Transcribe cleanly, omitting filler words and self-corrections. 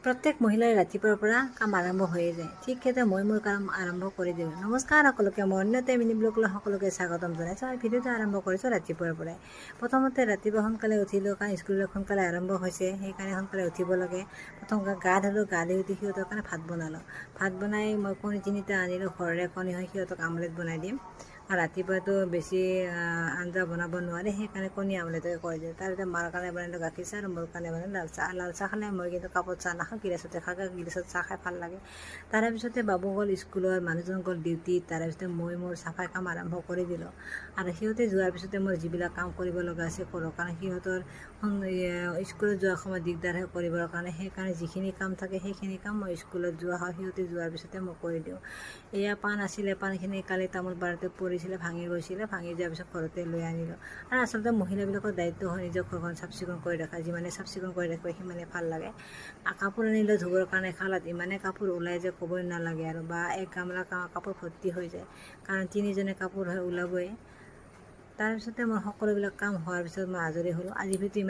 প্ৰত্যেক মহিলাই ৰাতিপুৱাৰ পৰা কাম আৰম্ভ হৈয়ে যায়। ঠিক সেইদৰে মই মোৰ কাম আৰম্ভ কৰি দিওঁ। নমস্কাৰ সকলোকে, মই অন্যতে মিনি ব্লগলৈ সকলোকে স্বাগতম জনাইছোঁ। আমি ভিডিঅ'টো আৰম্ভ কৰিছোঁ ৰাতিপুৱাৰ পৰাই। প্ৰথমতে ৰাতিপুৱা সোনকালে উঠিলোঁ, কাৰণ স্কুলবিলাক সোনকালে আৰম্ভ হৈছে, সেইকাৰণে সোনকালে উঠিব লাগে। প্ৰথম গা ধুলোঁ, গা ধুই উঠি সিহঁতৰ কাৰণে ভাত বনালোঁ। ভাত বনাই মই কণী 3টা আনিলোঁ, ঘৰৰে কণী হয়, সিহঁতক আমলেট বনাই দিম। আৰু ৰাতিপুৱাতো বেছি আঞ্জা বনাব নোৱাৰে, সেইকাৰণে কণী আমলেটকে কৰি দিওঁ। তাৰপিছত মাৰ কাৰণে বনালোঁ গাখীৰ চাহ আৰু মোৰ কাৰণে বনালোঁ লাল চাহ। লাল চাহ খালে মই কিন্তু কাপত চাহ নাখাওঁ, গিলাচতে খাওঁ, গিলাচত চাহ খাই ভাল লাগে। তাৰেপিছতে বাবু গ'ল স্কুলত, মানুহজন গ'ল ডিউটিত। তাৰেপিছতে মই মোৰ চাফাই কাম আৰম্ভ কৰি দিলোঁ। আৰু সিহঁতে যোৱাৰ পিছতে মোৰ যিবিলাক কাম কৰিব লগা আছে কৰোঁ, কাৰণ সিহঁতৰ স্কুলত যোৱাৰ সময়ত দিগদাৰ হয় কৰিবৰ কাৰণে। সেইকাৰণে যিখিনি কাম থাকে সেইখিনি কাম মই স্কুলত যোৱা হয়, সিহঁতে যোৱাৰ পিছতে মই কৰি দিওঁ। এয়া পাণ আছিলে, পাণখিনি কালি তামোল পাৰতে পৰিছিলে, ভাঙি গৈছিলে, ভাঙি যোৱাৰ পিছত ঘৰতে লৈ আনিলোঁ। আৰু আচলতে মহিলাবিলাকৰ দায়িত্ব হয় নিজৰ ঘৰখন চাফ চিকুণ কৰি ৰখা। যিমানে চাফ চিকুণ কৰি ৰাখিব সিমানে ভাল লাগে। কাপোৰ আনিলোঁ ধুবৰ কাৰণে, খালত ইমানে কাপোৰ ওলাই যে ক'বই নালাগে আৰু, বা এক গামলা কাপোৰ ভৰ্তি হৈ যায়, কাৰণ 3জনে কাপোৰ হয় ওলাবই। তাৰপিছতে মই সকলোবিলাক কাম হোৱাৰ পিছত মই আজৰি হ'লোঁ। আজি ভিডিঅ'টো ইমান